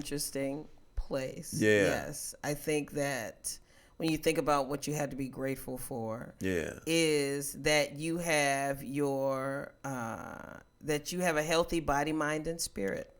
interesting place. Yeah. Yes. I think that when you think about what you had to be grateful for, Yeah. is that you have your that you have a healthy body, mind, and spirit.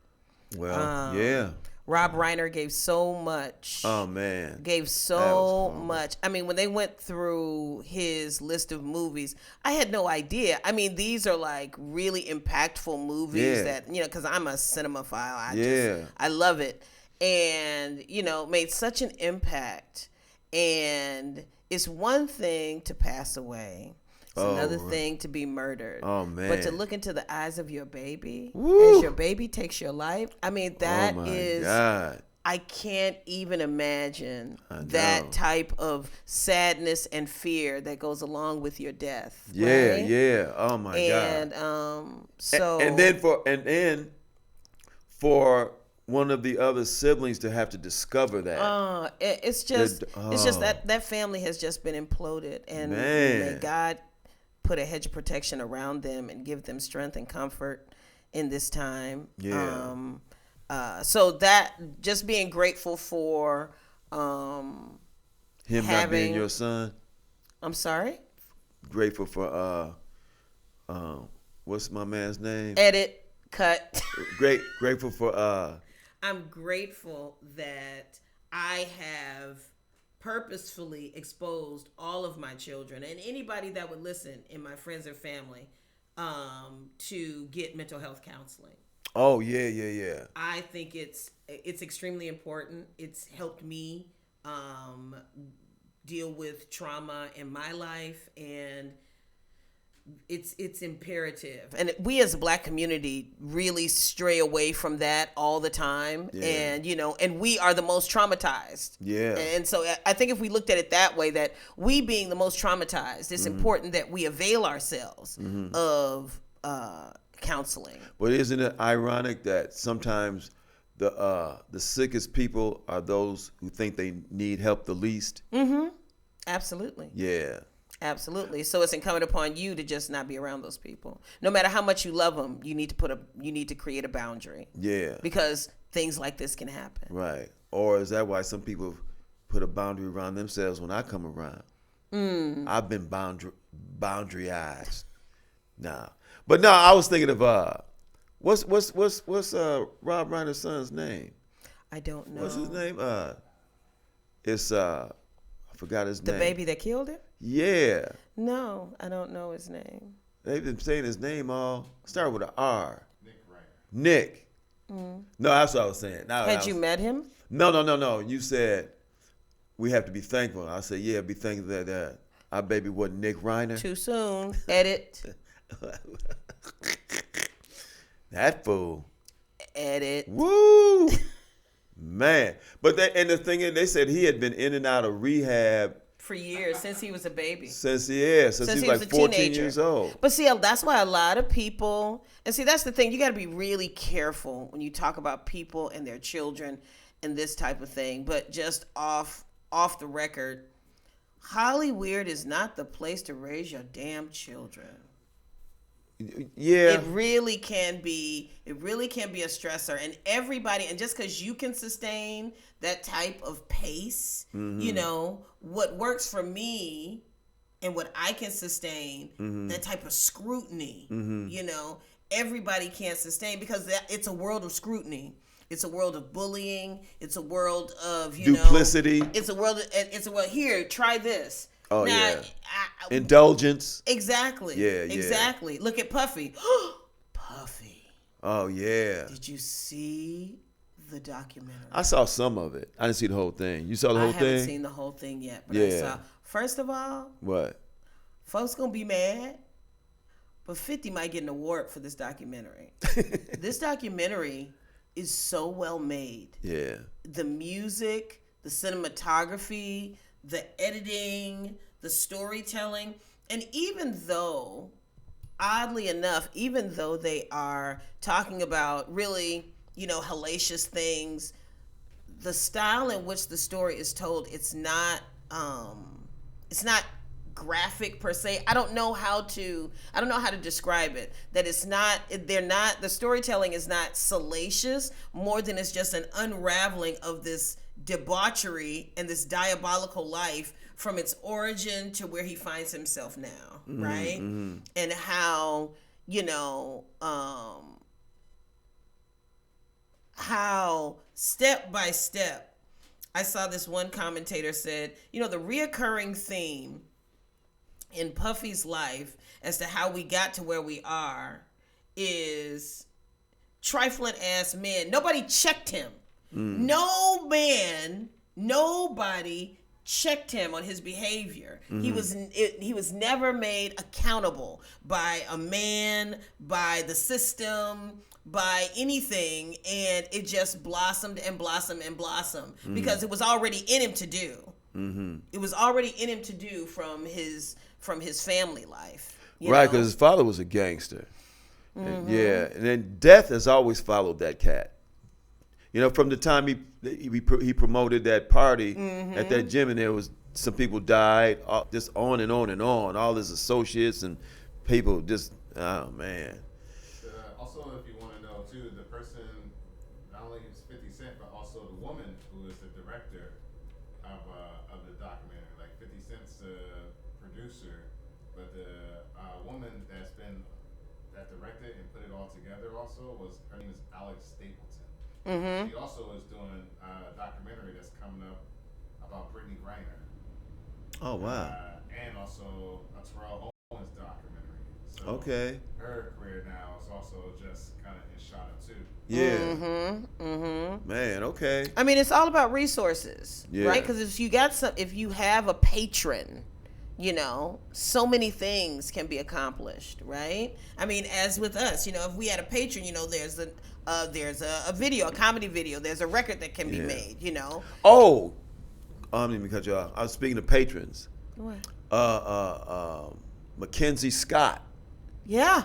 Well, yeah. Rob Reiner gave so much. Oh man. Gave so much. I mean, when they went through his list of movies, I had no idea. I mean, these are like really impactful movies that, because I'm a cinemaphile. I love it. And, made such an impact. And it's one thing to pass away. It's another thing to be murdered. Oh, man. But to look into the eyes of your baby Woo. as your baby takes your life, I mean, that is... God. I can't even imagine that type of sadness and fear that goes along with your death. Yeah, right? yeah. Oh my God. And so and then for one of the other siblings to have to discover that. It's just that family has just been imploded, and may God put a hedge of protection around them and give them strength and comfort in this time. Yeah. So that just being grateful for him not being your son. I'm sorry. Grateful for what's my man's name? Edit, cut. Grateful for I'm grateful that I have purposefully exposed all of my children and anybody that would listen in my friends and family to get mental health counseling. Oh, yeah. I think it's extremely important. It's helped me deal with trauma in my life, and it's imperative. And we as a Black community really stray away from that all the time. Yeah. And we are the most traumatized. Yeah. And so I think if we looked at it that way, that we being the most traumatized, it's important that we avail ourselves of counseling. But isn't it ironic that sometimes the sickest people are those who think they need help the least? Mm-hmm. Absolutely. Yeah. Absolutely. So it's incumbent upon you to just not be around those people. No matter how much you love them, you need to create a boundary. Yeah. Because things like this can happen. Right. Or is that why some people put a boundary around themselves when I come around? I've been boundaryized. Nah. But no, I was thinking of what's Rob Reiner's son's name? I don't know. What's his name? It's I forgot his name. The baby that killed him? Yeah. No, I don't know his name. They've been saying his name all started with an R. Nick. No, that's what I was saying. Had you met him? No. You said we have to be thankful. I said, yeah, be thankful that our baby wasn't Nick Reiner. Too soon. Edit. That fool. Edit. Woo. Man. But the thing is, they said he had been in and out of rehab for years, since he was a baby. Since he was like 14 years old. But see, that's why a lot of people, and see, that's the thing, you got to be really careful when you talk about people and their children and this type of thing. But just off the record, Hollywood is not the place to raise your damn children. Yeah. It really can be a stressor, and everybody, and just because you can sustain that type of pace, what works for me and what I can sustain, that type of scrutiny, everybody can't sustain, because it's a world of scrutiny. It's a world of bullying. It's a world of, duplicity. It's a world here, try this. Oh, now, yeah. Indulgence. Exactly. Yeah. Exactly. Look at Puffy. Puffy. Oh, yeah. Did you see the documentary? I saw some of it. I didn't see the whole thing. You saw the whole thing? I haven't seen the whole thing yet. But I saw, first of all. What? Folks going to be mad. But 50 might get an award for this documentary. This documentary is so well made. Yeah. The music, the cinematography, the editing, the storytelling, and even though, oddly enough, even though they are talking about really, hellacious things, the style in which the story is told, it's not graphic per se. I don't know how to describe it. That the storytelling is not salacious more than it's just an unraveling of this debauchery and this diabolical life from its origin to where he finds himself now, right? And how, how step by step, I saw this one commentator said, the reoccurring theme in Puffy's life as to how we got to where we are is trifling ass men. Nobody checked him. Nobody checked him on his behavior. He was never made accountable by a man, by the system, by anything, and it just blossomed and blossomed and blossomed because it was already in him to do. It was already in him to do from his family life, right? Because his father was a gangster. And then death has always followed that cat. From the time he promoted that party at that gym, and there was some people died, just on and on and on. All his associates and people just, oh man. Also, if you want to know too, the person not only is 50 Cent, but also the woman who is the director of the documentary. Like 50 Cent's the producer, but the woman that directed and put it all together also her name is Alex Stapleton. She also is doing a documentary that's coming up about Brittany Griner. Oh wow! And also a Terrell Owens documentary. So okay. Her career now is also just kind of in shot up too. Yeah. Man, okay. I mean, it's all about resources, right? Because if you have a patron, so many things can be accomplished, right? I mean, as with us, if we had a patron, there's a video, a comedy video, there's a record that can be made, Oh, I didn't even cut you off. I was speaking of patrons. What? Mackenzie Scott. Yeah.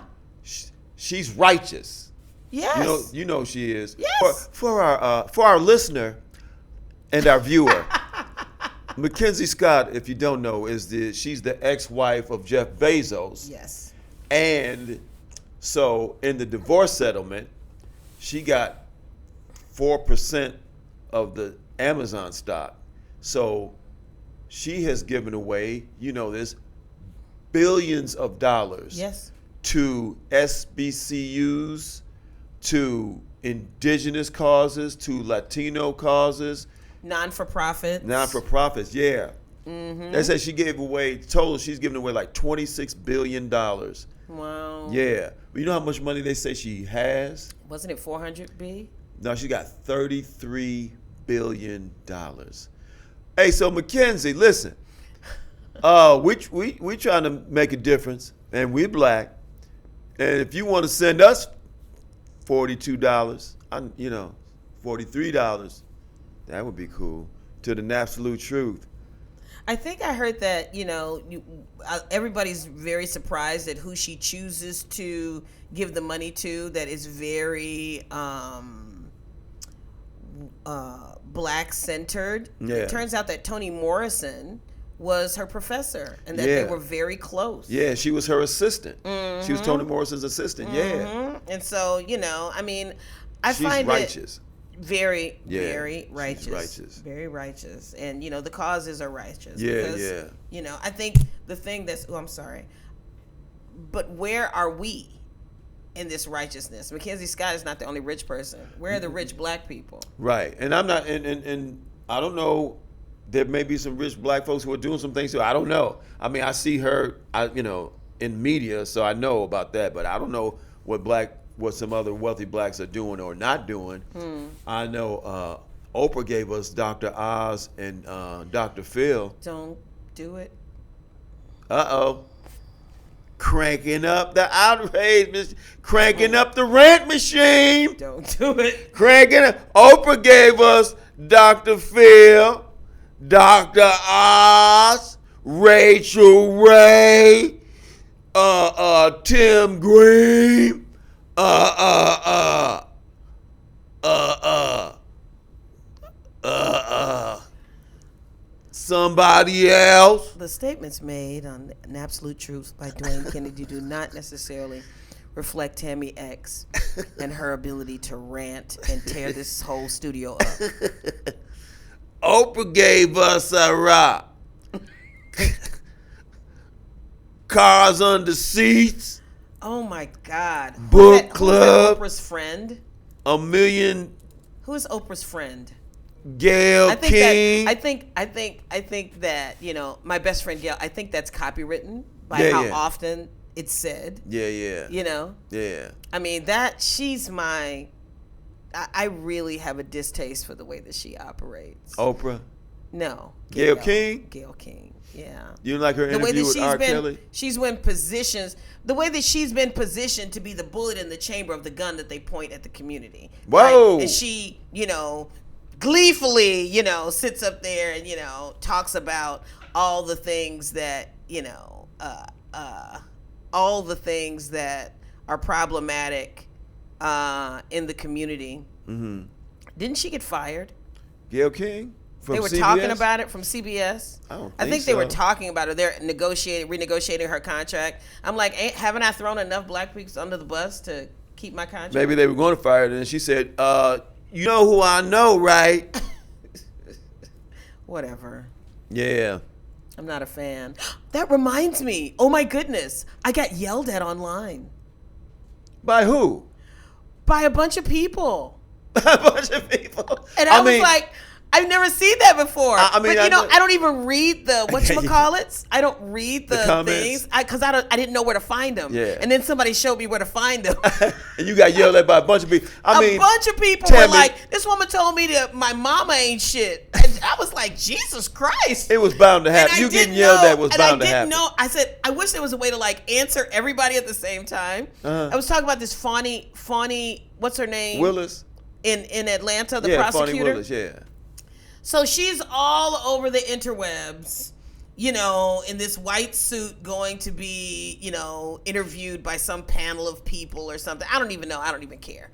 She's righteous. Yes. You know she is. Yes. For our listener and our viewer. Mackenzie Scott, if you don't know, she's the ex-wife of Jeff Bezos. Yes. And so in the divorce settlement, she got 4% of the Amazon stock. So she has given away, this, billions of dollars to SBCUs, to indigenous causes, to Latino causes. Non-for-profits, yeah. They said she gave away, total, she's giving away like $26 billion. Wow. Yeah. But you know how much money they say she has? Wasn't it 400 B? No, she got $33 billion. Hey, so Mackenzie, listen. We trying to make a difference, and we're black. And if you want to send us $42, $43, that would be cool, to the Napsolute Truth. I think I heard that, everybody's very surprised at who she chooses to give the money to, that is very black-centered. Yeah. It turns out that Toni Morrison was her professor and that they were very close. Yeah, she was her assistant. She was Toni Morrison's assistant, And so, I she's find righteous. It very, very righteous. She's righteous. Very righteous. And, the causes are righteous. Yeah, because, I think the thing that's, I'm sorry, but where are we in this righteousness? Mackenzie Scott is not the only rich person. Where are the rich black people? Right. And I'm not, and I don't know, there may be some rich black folks who are doing some things too. I don't know. I mean, I see her, in media, so I know about that, but I don't know what some other wealthy blacks are doing or not doing. I know Oprah gave us Dr. Oz and Dr. Phil. Don't do it. Uh-oh. Cranking up the outrage, cranking up the rent machine. Don't do it. Cranking up. Oprah gave us Dr. Phil, Dr. Oz, Rachel Ray, Tim Green, somebody else. The statements made on Napsolute Truth by Dwayne Kennedy do not necessarily reflect Tammy X and her ability to rant and tear this whole studio up. Oprah gave us a rock. Cars under seats. Oh my God. Book Who's club. Oprah's friend? $1 million. Who is Oprah's friend? Gayle King. I think that, you know, my best friend Gayle, I think that's copywritten by Yeah, how yeah. often it's said. Yeah. You know? Yeah. I mean, she's my, I really have a distaste for the way that she operates. Oprah. No. Gayle King? Gayle King, yeah. You didn't like her The way interview that with R. Kelly? she's been positions, the way that she's been positioned to be the bullet in the chamber of the gun that they point at the community. Whoa. Right? And she, you know, gleefully, you know, sits up there and, you know, talks about all the things that, you know, all the things that are problematic in the community. Mm-hmm. Didn't she get fired? Gayle King? From They were CBS? talking about it from CBS. I think they were so. talking about it. They're renegotiating her contract. I'm like, haven't I thrown enough black people under the bus to keep my contract? Maybe they were going to fire her, and she said, you know who I know, right? Whatever. Yeah. I'm not a fan. That reminds me. Oh my goodness. I got yelled at online By who? by a bunch of people. A bunch of people. And I was like, I've never seen that before. I mean, but you know, I don't even read the whatchamacallits. I don't read the comments. things because I didn't know where to find them. Yeah. And then somebody showed me where to find them. And you got yelled at by a bunch of people. A bunch of people were like, "This woman told me that my mama ain't shit," and I was like, "Jesus Christ!" It was bound to happen. You getting yelled at was bound to happen. I said, I wish there was a way to like answer everybody at the same time. I was talking about this Fawny, what's her name? Willis. In Atlanta, the Fawny prosecutor. Willis, yeah. So she's all over the interwebs, you know, in this white suit going to be, you know, interviewed by some panel of people or something. I don't even know. I don't even care.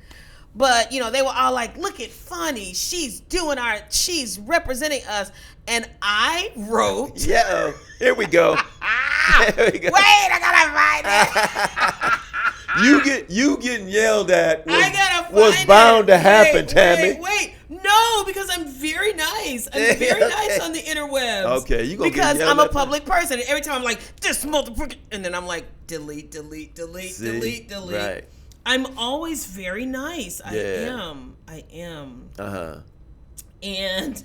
But, you know, they were all like, look at Funny. She's representing us. And I wrote. Yeah. Here we go. Here we go. Wait, I gotta find it. You getting yelled at was bound to happen, Tammy. Wait. No, because I'm very nice. I'm very nice on the interwebs. Okay, you gonna get because yelled I'm a at. public person, and every time I'm like this motherfucker, and then I'm like delete. Right. I'm always very nice. Yeah. I am. Uh-huh. And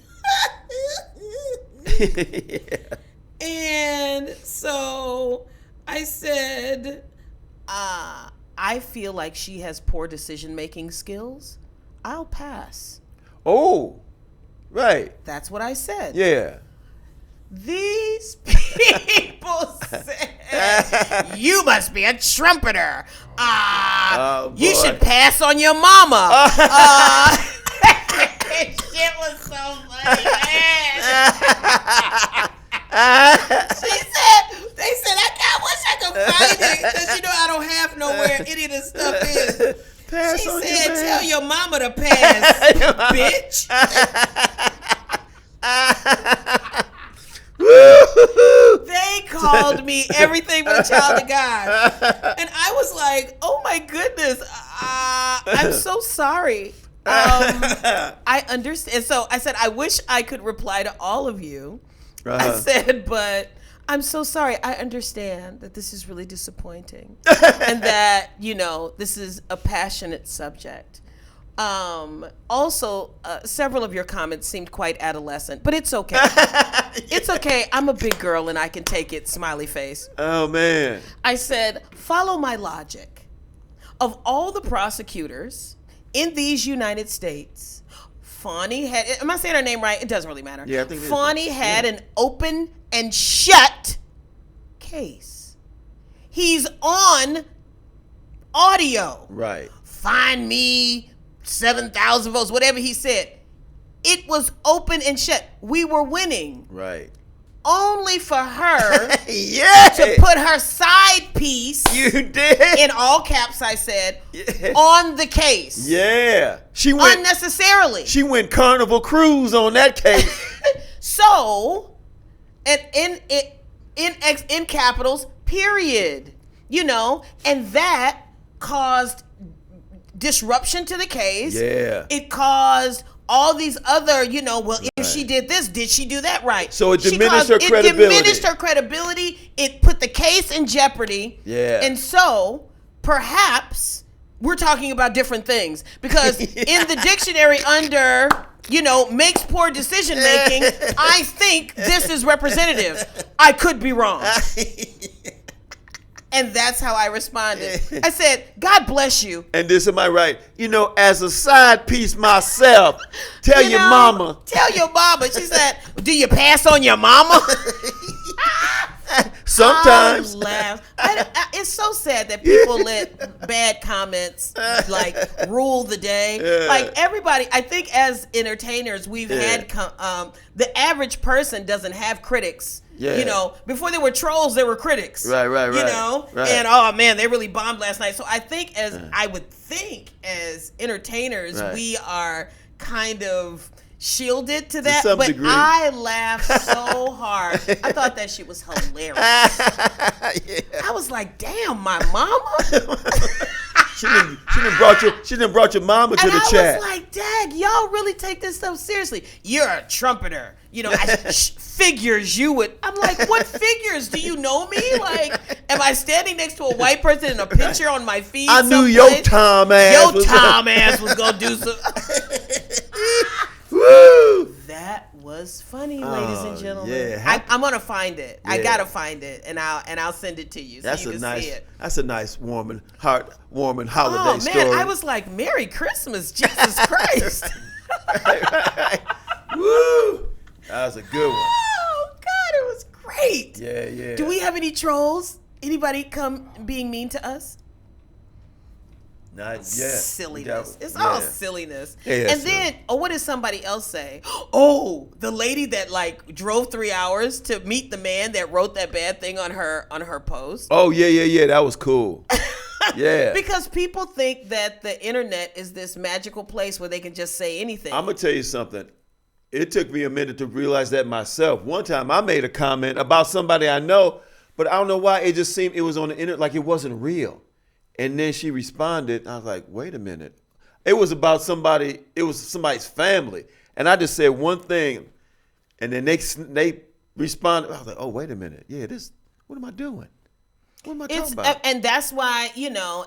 and so I said, I feel like she has poor decision-making skills. I'll pass. Oh, right. That's what I said. Yeah. These people said, you must be a trumpeter. You should pass on your mama. Shit was so funny, man. They said, I wish I could find it because, you know, I don't have nowhere any of this stuff is. Pass She on said, your tell your mama to pass, bitch. They called me everything but a child of God. And I was like, oh my goodness, I'm so sorry. I understand. So I said, I wish I could reply to all of you. I said, but I'm so sorry. I understand that this is really disappointing and that, you know, this is a passionate subject. Also, several of your comments seemed quite adolescent, but it's okay. It's okay. I'm a big girl and I can take it, smiley face. Oh, man. I said, follow my logic. Of all the prosecutors in these United States, Fawny had, am I saying her name right? It doesn't really matter. Yeah, I think it is. Fawny had an open and shut case. He's on audio. Right. Find me 7,000 votes, whatever he said. It was open and shut. We were winning. Right. Only for her Yeah. to put her side piece, You did. in all caps I said, on the case. Yeah. She went Unnecessarily. Carnival Cruise on that case. So, And in capitals, period. You know, and that caused disruption to the case. Yeah. It caused all these other, if she did this, did she do that right? So it diminished her credibility. It diminished her credibility. It put the case in jeopardy. Yeah. And so perhaps we're talking about different things, because in the dictionary under, makes poor decision making, I think this is representative. I could be wrong. And that's how I responded. I said, God bless you. And this, am I right? As a side piece myself, tell your mama. Tell your mama. She said, do you pass on your mama? Sometimes. I laugh. It's so sad that people let bad comments rule the day. Yeah. Like everybody, I think as entertainers, we've had the average person doesn't have critics. Yeah. Before there were trolls, there were critics. Right. Right. And oh man, they really bombed last night. So I think as entertainers, we are kind of shielded to that. But degree. I laughed so hard. I thought that shit was hilarious. I was like, damn, my mama. She done brought your mama to the chat. I was like, dag, y'all really take this stuff seriously. You're a trumpeter. Figures you would. I'm like, what figures? Do you know me? Like, am I standing next to a white person in a picture on my feed? I knew your Tom ass. Your Tom ass was gonna do some. Woo! That was funny, ladies and gentlemen. Yeah. I'm gonna find it. Yeah. I gotta find it, and I'll send it to you so you can see it. That's a nice, warming holiday Oh story. man, I was like, Merry Christmas, Jesus Christ. right. Woo! That was a good one. Oh God, it was great. Yeah. Do we have any trolls? Anybody come being mean to us? Not yet. Silliness. It's all silliness. Yeah, and then, what did somebody else say? Oh, the lady that drove 3 hours to meet the man that wrote that bad thing on her post. Oh yeah. That was cool. Yeah. Because people think that the internet is this magical place where they can just say anything. I'm gonna tell you something. It took me a minute to realize that myself. One time I made a comment about somebody I know, but I don't know why it just seemed it was on the internet like it wasn't real. And then she responded. I was like, wait a minute. It was about somebody. It was somebody's family. And I just said one thing. And then they responded. I was like, oh, wait a minute. Yeah, what am I doing? What am I talking about? And that's why,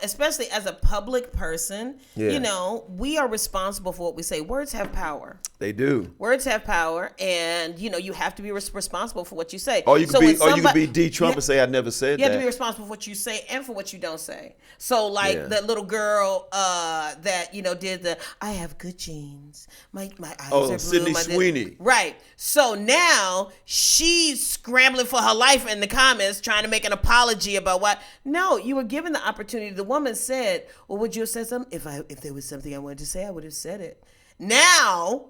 especially as a public person, we are responsible for what we say. Words have power. They do. Words have power, and you have to be responsible for what you say. Or you could be D. Trump and say I never said that. You have to be responsible for what you say and for what you don't say. So that little girl that did the I have good genes. My eyes are blue. Sydney Sweeney. Right. So now she's scrambling for her life in the comments, trying to make an apology about what. No, you were given the opportunity. The woman said, "Well, would you have said something? If there was something I wanted to say, I would have said it." Now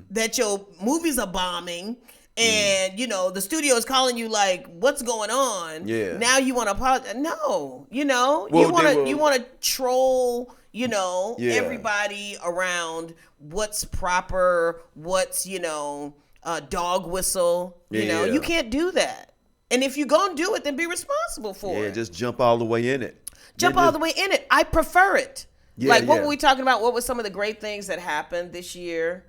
that your movies are bombing and the studio is calling you like, what's going on? Yeah. Now you want to apologize? No, you want to troll, everybody around what's proper, what's dog whistle. You can't do that. And if you're gonna do it, then be responsible for it. Yeah, just jump all the way in it. All the way in it. I prefer it. Yeah, what were we talking about? What were some of the great things that happened this year?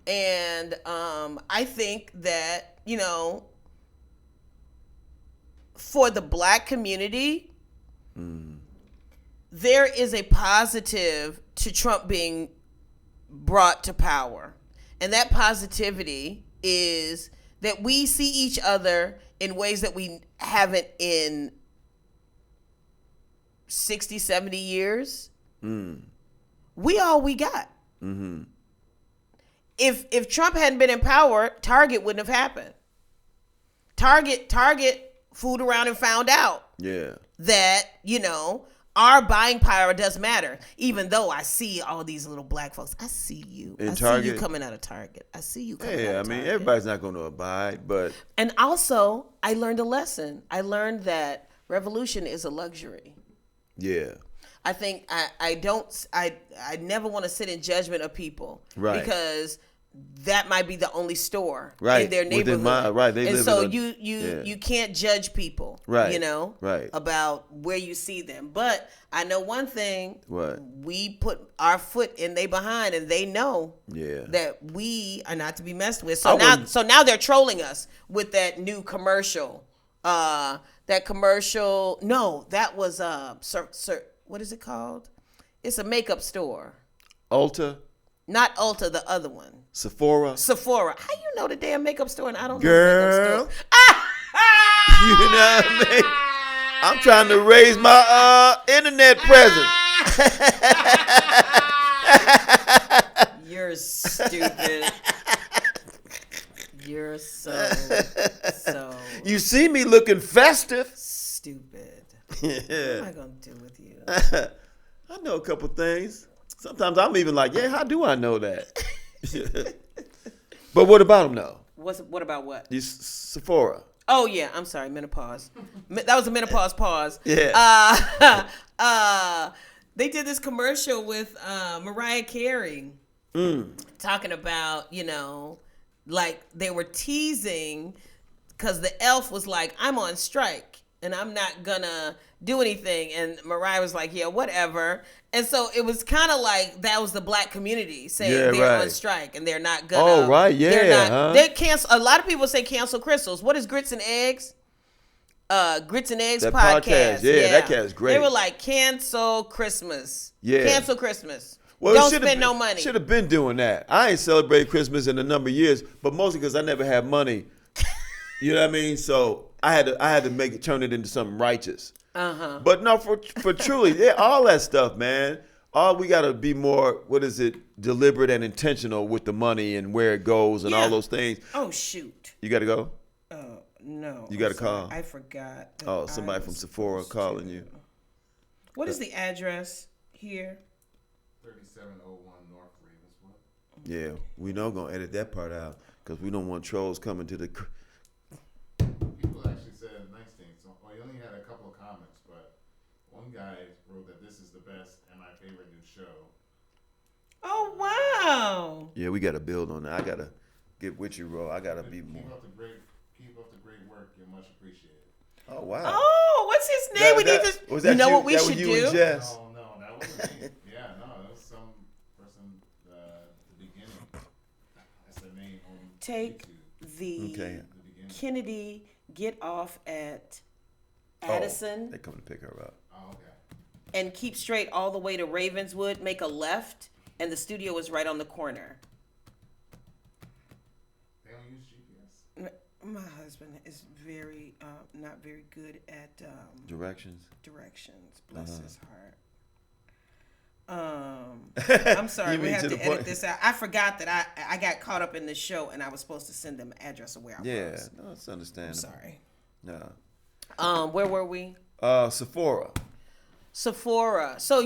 And I think that, for the Black community, there is a positive to Trump being brought to power. And that positivity is that we see each other in ways that we haven't in 60, 70 years. We all we got. Mm-hmm. If Trump hadn't been in power, Target wouldn't have happened. Target fooled around and found out that, our buying power does matter. Even though I see all these little Black folks. I see you. See you coming out of Target. I see you coming out of Target. Everybody's not going to abide, but. And also, I learned a lesson. I learned that revolution is a luxury. Yeah. I think I never want to sit in judgment of people. Right. Because that might be the only store right. in their neighborhood. Right. They and live so in you can't judge people, right. right. about where you see them. But I know one thing. What? We put our foot in they behind, and they know that we are not to be messed with. So now they're trolling us with that new commercial. That commercial. No, that was what is it called? It's a makeup store. Ulta. Not Ulta, the other one. Sephora. How you know the damn makeup store and I don't know Girl. the makeup store? You know what I mean? I'm trying to raise my internet presence. You're stupid. You're so. You see me looking festive. Stupid. Yeah. What am I going to do with you? I know a couple things. Sometimes I'm even like, how do I know that? But what about them, though? What about what? Sephora. Oh, yeah. I'm sorry. Menopause. That was a menopause pause. Yeah. They did this commercial with Mariah Carey talking about, like they were teasing because the elf was like, I'm on strike and I'm not going to do anything. And Mariah was like, yeah, whatever. And so it was kind of like that was the black community saying they're on strike and they're not gonna. Oh, right, yeah. They cancel. A lot of people say cancel crystals. What is Grits and Eggs? Grits and Eggs that podcast. Yeah, that cat is great. They were like, cancel Christmas. Yeah. Cancel Christmas. Well, don't spend no money. Should have been doing that. I ain't celebrated Christmas in a number of years, but mostly because I never had money. You know what I mean? So I had to turn it into something righteous. But no, for truly, all that stuff, man. All we gotta be more, deliberate and intentional with the money and where it goes and all those things. Oh shoot! You gotta go? No. You gotta call? I forgot. Oh, somebody from Sephora calling you. What is the address here? 3701 North Ravenswood. Yeah, we know gonna edit that part out because we don't want trolls coming to the. People actually said nice things. So I only had a couple of comments, but one guy wrote that this is the best and my favorite new show. Oh wow! Yeah, we gotta build on that. I gotta get with you, Ro. I gotta be more. Keep up the great work. You're much appreciated. Oh wow! Oh, what's his name? We need to. You know what we should do? No, that wasn't me. Yeah, no, that was some person at the beginning. That's their name on Take YouTube. the Kennedy, get off at Addison. They come to pick her up. Oh, okay. And keep straight all the way to Ravenswood. Make a left, and the studio is right on the corner. They don't use GPS. My husband is very not very good at Directions. Bless his heart. I'm sorry, we have to edit this out. I forgot that I got caught up in this show and I was supposed to send them an address of where I was. Yeah, no, it's understandable. I'm sorry. No. Where were we? Sephora. So so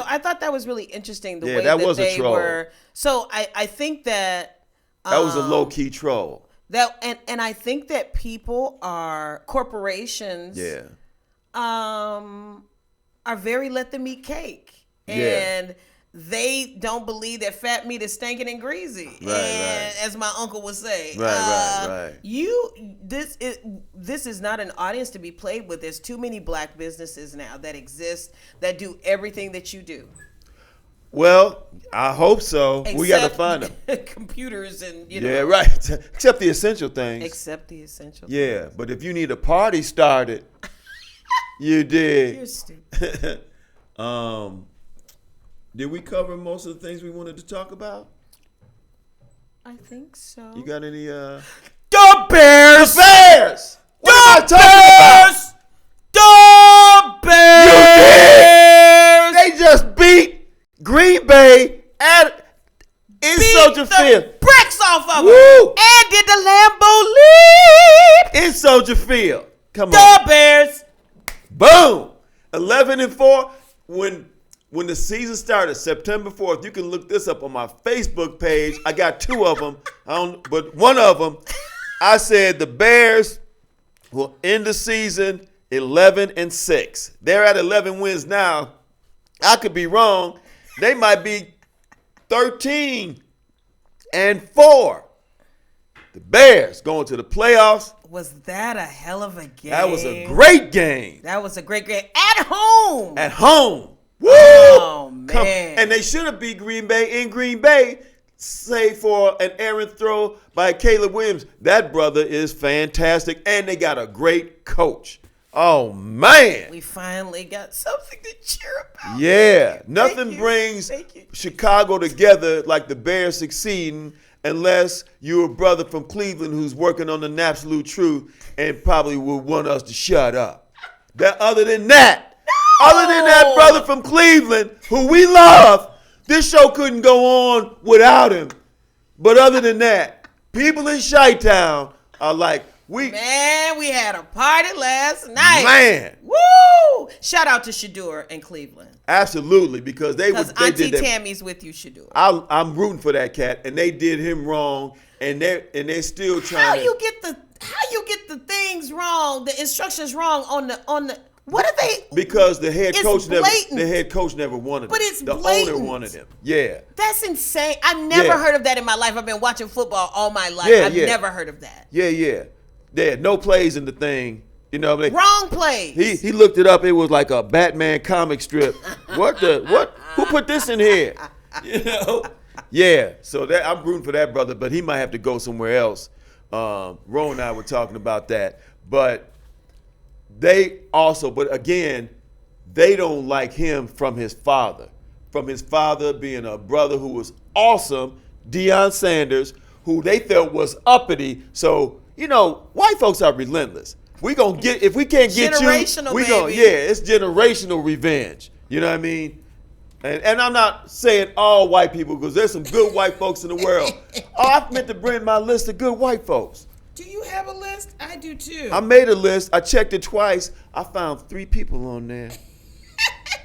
I thought that was really interesting the way that that was a they troll. were. So I think that was a low key troll. That and I think that corporations are very let them eat cake. And they don't believe that fat meat is stinking and greasy. Right. As my uncle would say. Right. This is not an audience to be played with. There's too many black businesses now that exist that do everything that you do. Well, I hope so. We got to find them. Computers and, Yeah, right. Except the essential things. Yeah, things. But if you need a party started, you did. You're stupid. Did we cover most of the things we wanted to talk about? I think so. You got any? The Bears! The Bears! What am I talking about? The Bears! They just beat Green Bay in Soldier Field. Bricks off of Woo! them. And did the Lambeau leap. In Soldier Field. Come on. The Bears. Boom. 11-4. When the season started, September 4th, you can look this up on my Facebook page. I got two of them. But one of them, I said the Bears will end the season 11-6. They're at 11 wins now. I could be wrong. They might be 13 4. The Bears going to the playoffs. Was that a hell of a game? That was a great game. That was a great game. At home. At home. Woo! Oh, man. And they should have beat Green Bay in Green Bay, save for an errant throw by Caleb Williams. That brother is fantastic, and they got a great coach. Oh, man. We finally got something to cheer about. Yeah. Nothing brings Chicago together like the Bears succeeding unless you're a brother from Cleveland who's working on the Napsolute Truth and probably would want us to shut up. Other than that, brother from Cleveland who we love, this show couldn't go on without him. But other than that, people in Chi-Town are like, we had a party last night. Man. Woo! Shout out to Shadur in Cleveland. Absolutely, because they Auntie did that. Tammy's with you, Shadur. I'm rooting for that cat, and they did him wrong, and they're still trying. How you get the things wrong, the instructions wrong on the what are they? Because the head coach blatant. never wanted him. But it's the blatant. owner wanted him. Yeah. That's insane. I've never heard of that in my life. I've been watching football all my life. I've never heard of that. Yeah. They had no plays in the thing. You know, wrong plays. He looked it up. It was like a Batman comic strip. What? Who put this in here? You know? Yeah. So I'm rooting for that brother, but he might have to go somewhere else. Ron and I were talking about that, but again, they don't like him from his father. From his father being a brother who was awesome, Deion Sanders, who they felt was uppity. So, you know, white folks are relentless. We gonna get, if we can't get you, we gonna, it's generational revenge. You know what I mean? And I'm not saying all white people, because there's some good white folks in the world. I meant to bring my list of good white folks. Do you have a list? I do too. I made a list. I checked it twice. I found 3 people on there.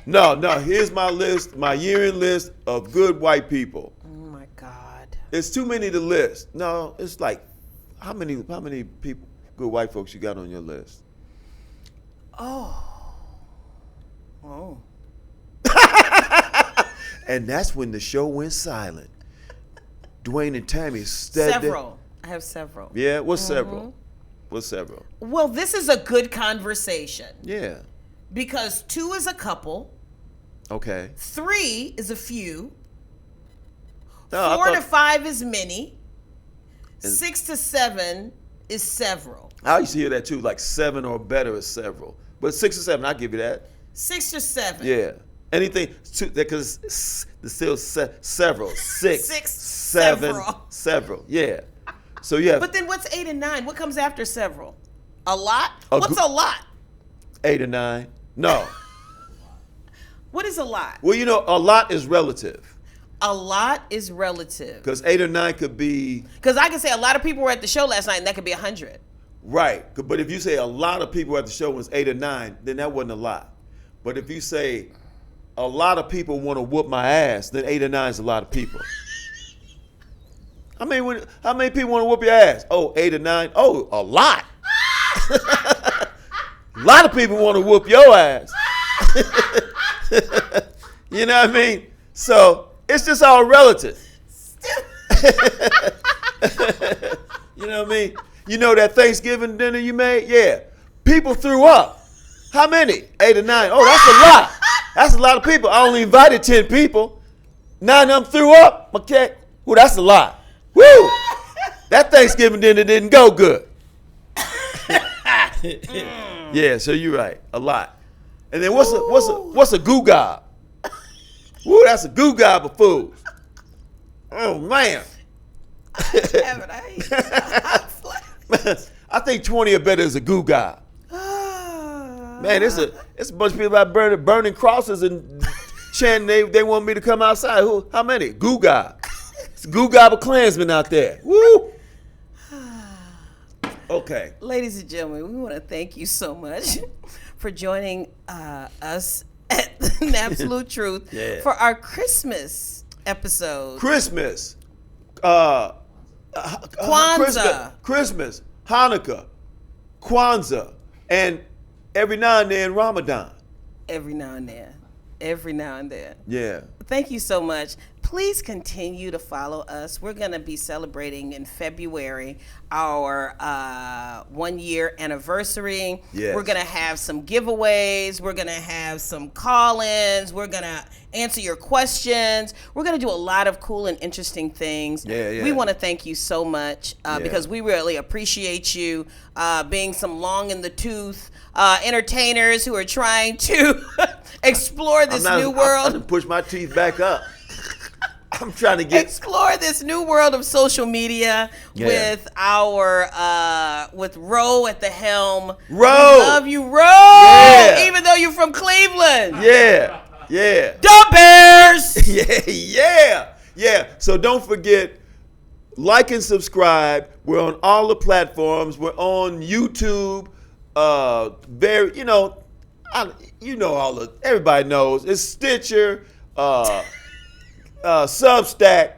No, here's my list, my year-end list of good white people. Oh my God. It's too many to list. No, it's like, how many people, good white folks, you got on your list? Oh. And that's when the show went silent. Dwayne and Tammy said several. I have several. Yeah, what's several? What's several? Well, this is a good conversation. Yeah. Because 2 is a couple. Okay. 3 is a few. 4 to 5 is many. 6 to 7 is several. I used to hear that too, like 7 or better is several. But 6 or 7, I'll give you that. 6 or 7. Yeah. Anything, because there's still several. 6, 7, several. Yeah. So yeah. But then what's 8 and 9? What comes after several? A lot? What's a lot? 8 or 9? No. What is a lot? Well, you know, a lot is relative. A lot is relative. Because 8 or 9 could be. Because I can say a lot of people were at the show last night, and that could be 100. Right. But if you say a lot of people at the show was 8 or 9, then that wasn't a lot. But if you say a lot of people want to whoop my ass, then 8 or 9 is a lot of people. How many people want to whoop your ass? Oh, 8 or 9? Oh, a lot. A lot of people want to whoop your ass. You know what I mean? So it's just all relative. You know what I mean? You know that Thanksgiving dinner you made? Yeah. People threw up. How many? 8 or 9. Oh, that's a lot. That's a lot of people. I only invited 10 people. 9 of them threw up. Okay. Ooh, that's a lot. Woo! That Thanksgiving dinner didn't go good. Yeah, so you're right. A lot. And then what's a goo gob? Woo, that's a goo gob of food. Oh man. I think 20 or better is a goo gob. Man, it's a bunch of people out burning crosses and chanting they want me to come outside. How many? Goo gob. It's a goo gob of Klansmen out there. Woo! Okay. Ladies and gentlemen, we want to thank you so much for joining us at the Napsolute Truth for our Christmas episode. Christmas. Kwanzaa. Christmas. Hanukkah. Kwanzaa. And every now and then Ramadan. Every now and then. Every now and then. Yeah. Thank you so much. Please continue to follow us. We're going to be celebrating in February our 1 year anniversary. Yes. We're going to have some giveaways. We're going to have some call-ins. We're going to answer your questions. We're going to do a lot of cool and interesting things. Yeah. We want to thank you so much because we really appreciate you being some long in the tooth entertainers who are trying to explore this new world. I'm trying to push my teeth back up. I'm trying to explore this new world of social media with our with Ro at the helm. Ro, we love you, Ro. Even though you're from Cleveland. Yeah. The Bears. Yeah. So don't forget, like and subscribe. We're on all the platforms. We're on YouTube. Everybody knows it's Stitcher, Substack,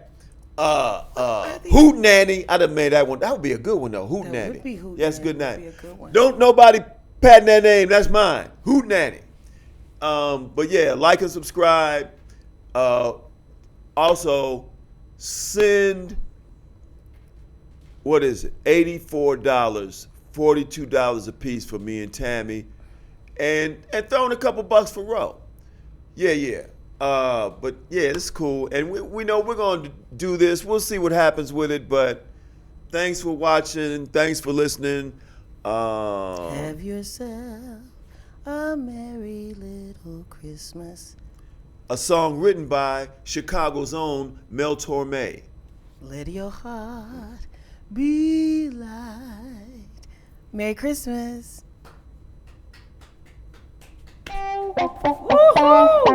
Hoot Nanny. I done made that one. That would be a good one though. Hoot Nanny. Would be Hoot Yes, Nanny. good name. Would be a good one. Don't nobody patent that name. That's mine. Hoot Nanny. But yeah, like and subscribe. Also, send. What is it? $84, $42 a piece for me and Tammy, and throw in a couple bucks for Ro. Yeah. But yeah, it's cool, and we know we're going to do this. We'll see what happens with it, but thanks for watching. Thanks for listening. Have yourself a merry little Christmas. A song written by Chicago's own Mel Torme. Let your heart be light. Merry Christmas. Woo-hoo!